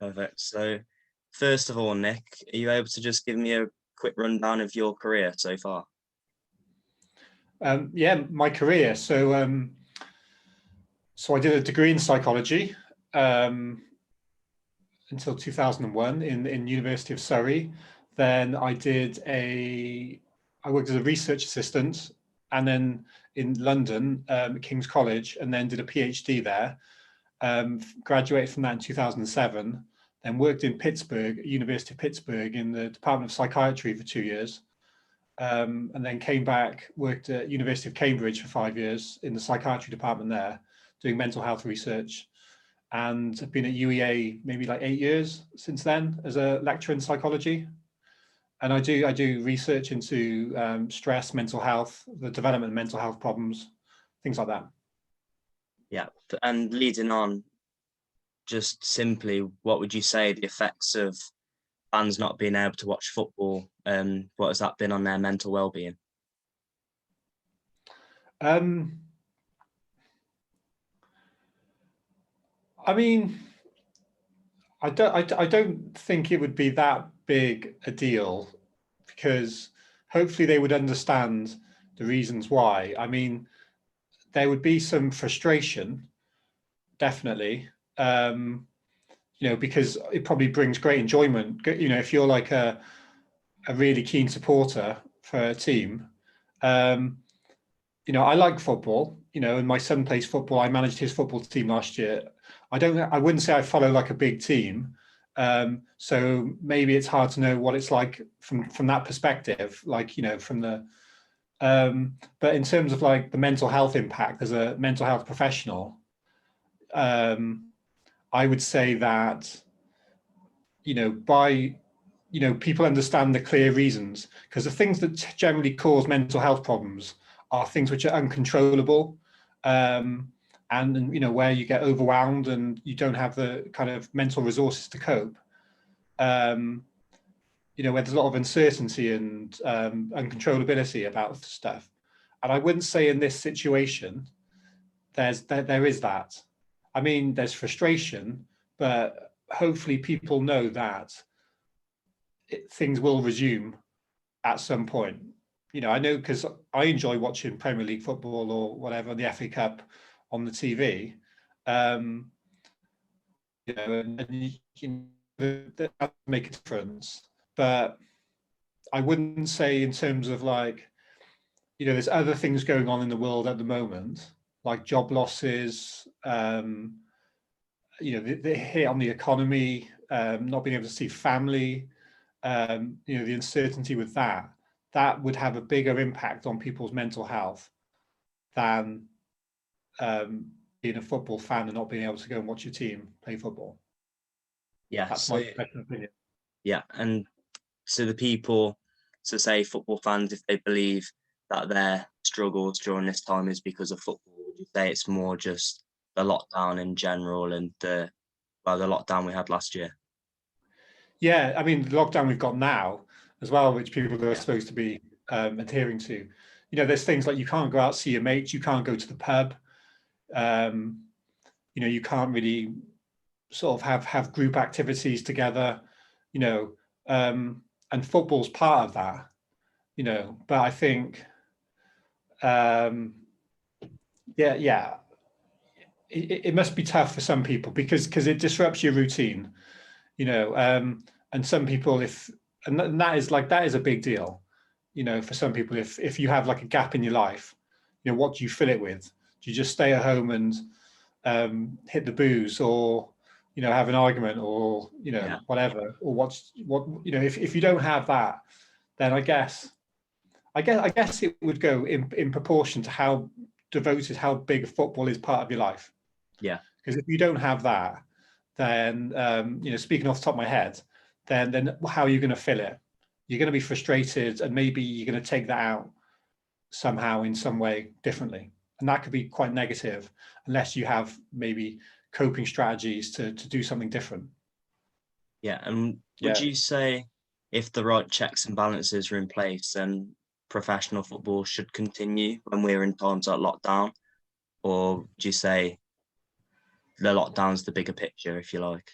Perfect. So, first of all, Nick, are you able to just give me a quick rundown of your career so far? Yeah, my career. So I did a degree in psychology um, until 2001 in University of Surrey. Then I worked as a research assistant, and then in London at King's College, and then did a PhD there. Graduated from that in 2007. Then worked in Pittsburgh, University of Pittsburgh, in the Department of Psychiatry for 2 years. And then came back, worked at University of Cambridge for 5 years in the psychiatry department there, doing mental health research, and I've been at UEA maybe like 8 years since then as a lecturer in psychology. And I do research into stress, mental health, the development of mental health problems, things like that. Yeah. And leading on, just simply, what would you say the effects of fans not being able to watch football, what has that been on their mental well-being? Um, I mean, I don't think it would be that big a deal because hopefully they would understand the reasons why. I mean, there would be some frustration, definitely, because it probably brings great enjoyment. If you're like a really keen supporter for a team, um, I like football, and my son plays football. I managed his football team last year. I wouldn't say I follow like a big team. So maybe it's hard to know what it's like from that perspective, like, from the, but in terms of like the mental health impact as a mental health professional, um, I would say that, by, people understand the clear reasons, because the things that generally cause mental health problems are things which are uncontrollable, um, and where you get overwhelmed and you don't have the kind of mental resources to cope. Um, where there's a lot of uncertainty and uncontrollability about stuff. And I wouldn't say in this situation there is that. I mean, there's frustration, but hopefully people know that things will resume at some point. I know because I enjoy watching Premier League football or whatever, the FA Cup on the TV. Um, that make a difference. But I wouldn't say in terms of like, there's other things going on in the world at the moment, like job losses, the hit on the economy, not being able to see family, the uncertainty with that would have a bigger impact on people's mental health than being a football fan and not being able to go and watch your team play football. Yeah. That's So, my professional opinion. yeah. And to the people, to say football fans, if they believe that their struggles during this time is because of football, would you say it's more just the lockdown in general and the lockdown we had last year? Yeah, I mean, the lockdown we've got now as well, which people are Yeah. supposed to be adhering to. There's things like you can't go out see your mates, you can't go to the pub, um, you can't really sort of have group activities together, you know, and football's part of that, But I think, um, yeah, it must be tough for some people because it disrupts your routine, and some people and that is a big deal, for some people if you have like a gap in your life, what do you fill it with? Do you just stay at home and hit the booze, or have an argument, or Yeah. whatever, or if you don't have that, then I guess it would go in proportion to how big football is part of your life. Yeah. Because if you don't have that, then speaking off the top of my head, then how are you going to fill it? You're going to be frustrated, and maybe you're going to take that out somehow in some way differently, and that could be quite negative unless you have maybe coping strategies to do something different. Yeah. And would Yeah. you say if the right checks and balances are in place, then professional football should continue when we're in times like lockdown? Or would you say the lockdown's the bigger picture, if you like?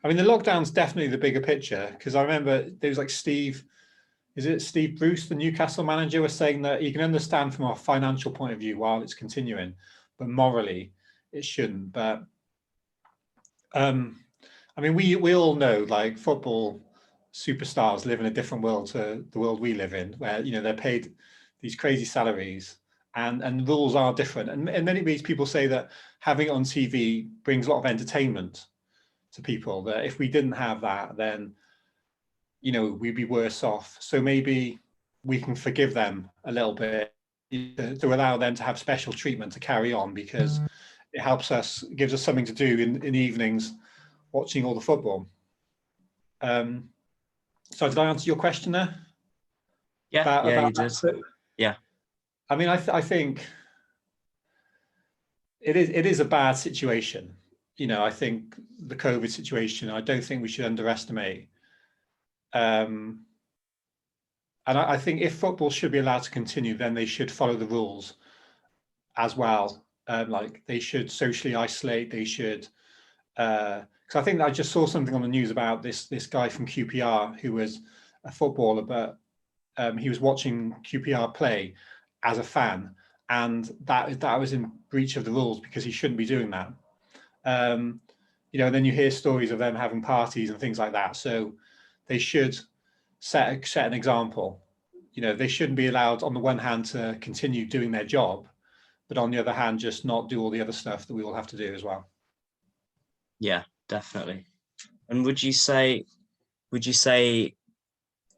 I mean, the lockdown's definitely the bigger picture, because I remember there was like is it Steve Bruce, the Newcastle manager, was saying that you can understand from a financial point of view while it's continuing, but morally it shouldn't. But I mean, we all know, like, football superstars live in a different world to the world we live in, where, you know, they're paid these crazy salaries, and rules are different. And many of these people say that having it on TV brings a lot of entertainment to people. That if we didn't have that, then, you know, we'd be worse off. So maybe we can forgive them a little bit to allow them to have special treatment to carry on, because it helps us, gives us something to do in the evenings watching all the football. So did I answer your question there? Yeah, yeah, you About did. that? Yeah, I mean, I think it is a bad situation. You know, I think the COVID situation, I don't think we should underestimate. Um, and I think if football should be allowed to continue, then they should follow the rules as well. Like, they should socially isolate. They should, because I think I just saw something on the news about this guy from QPR who was a footballer, but he was watching QPR play as a fan, and that was in breach of the rules, because he shouldn't be doing that. You know, and then you hear stories of them having parties and things like that. So they should set an example. You know, they shouldn't be allowed, on the one hand, to continue doing their job, but on the other hand, just not do all the other stuff that we all have to do as well. yeah, definitely. And would you say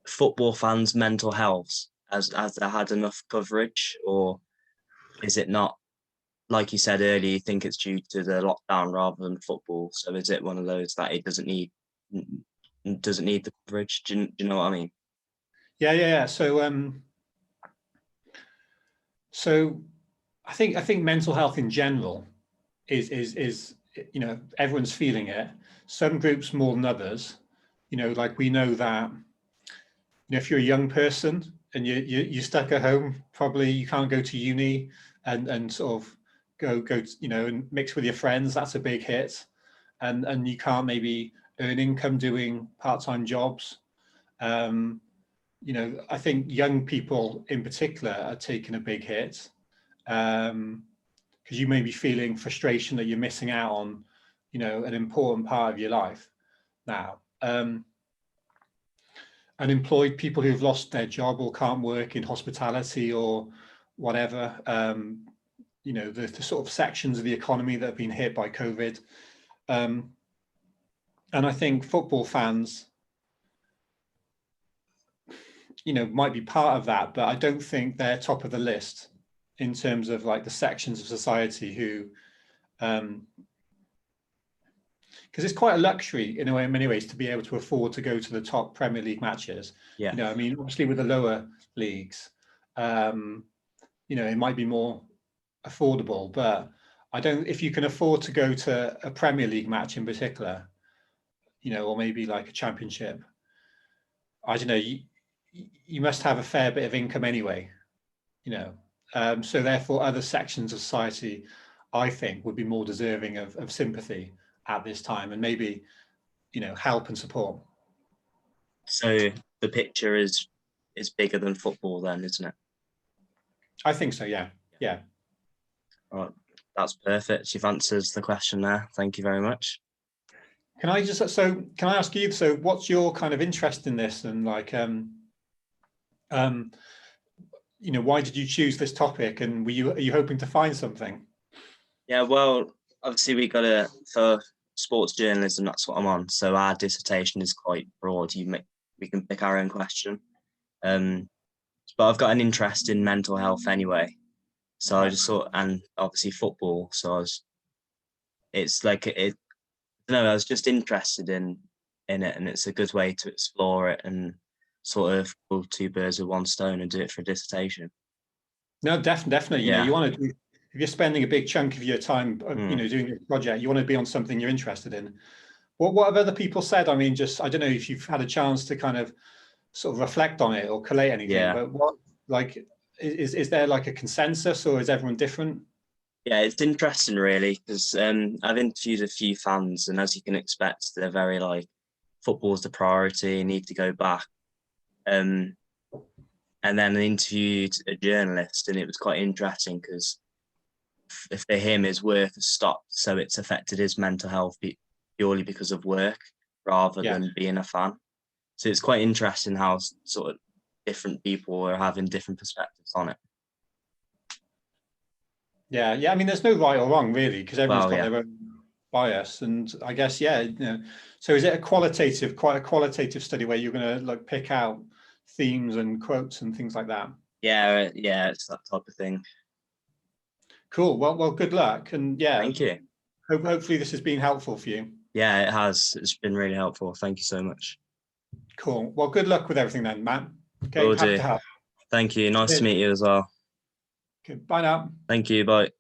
football fans' mental health has they had enough coverage, or is it not? Like you said earlier, you think it's due to the lockdown rather than football. So is it one of those that it doesn't need the coverage? Do you know what I mean? Yeah, yeah, yeah. So I think mental health in general is, you know, everyone's feeling it. Some groups more than others. You know, like, we know that, you know, if you're a young person and you're stuck at home, probably you can't go to uni and sort of go you know, and mix with your friends. That's a big hit, and you can't maybe earn income doing part-time jobs. Um, you know, I think young people in particular are taking a big hit, because you may be feeling frustration that you're missing out on, you know, an important part of your life now. Unemployed people who've lost their job or can't work in hospitality or whatever, you know, the sort of sections of the economy that have been hit by COVID. Um, and I think football fans, you know, might be part of that, but I don't think they're top of the list in terms of, like, the sections of society who, because it's quite a luxury in a way, in many ways, to be able to afford to go to the top Premier League matches. Yeah. You know, I mean, obviously with the lower leagues, you know, it might be more affordable, but I don't. If you can afford to go to a Premier League match in particular, you know, or maybe like a Championship, I don't know. You must have a fair bit of income anyway. You know, so therefore, other sections of society, I think, would be more deserving of sympathy at this time, and maybe, you know, help and support. So the picture is bigger than football, then, isn't it? I think so. Yeah, yeah. All right. That's perfect. You've answered the question there. Thank you very much. Can I ask you? So, what's your kind of interest in this, and, like, um, you know, why did you choose this topic, and are you hoping to find something? Yeah, well, obviously for sports journalism, that's what I'm on. So our dissertation is quite broad. We can pick our own question. Um, but I've got an interest in mental health anyway. So I just thought, and obviously football. So it's like it. No, I was just interested in it, and it's a good way to explore it and sort of kill two birds with one stone and do it for a dissertation. No, definitely. You know, Yeah. you want to do, if you're spending a big chunk of your time, you Mm. know, doing this project, you want to be on something you're interested in. What have other people said? I mean, just, I don't know if you've had a chance to kind of sort of reflect on it or collate anything, Yeah. but what, like, is there like a consensus, or is everyone different? Yeah, it's interesting really because I've interviewed a few fans, and as you can expect, they're very like football's the priority, need to go back. Um, and then I interviewed a journalist, and it was quite interesting because if for him his work has stopped, so it's affected his mental health purely because of work rather Yeah. than being a fan. So it's quite interesting how sort of different people are having different perspectives on it. Yeah, yeah. I mean, there's no right or wrong really, because everyone's Well, got yeah, their own bias, and I guess yeah. So is it quite a qualitative study where you're going to like pick out themes and quotes and things like that? yeah, it's that type of thing. Cool. Well, good luck, and yeah, Thank you. hopefully this has been helpful for you. Yeah, it has. It's been really helpful. Thank you so much. Cool. Well, good luck with everything then, Matt. Okay, Will happy do. to help. Thank you. Nice to Cheers. meet you as well. Okay, bye now. Thank you. Bye.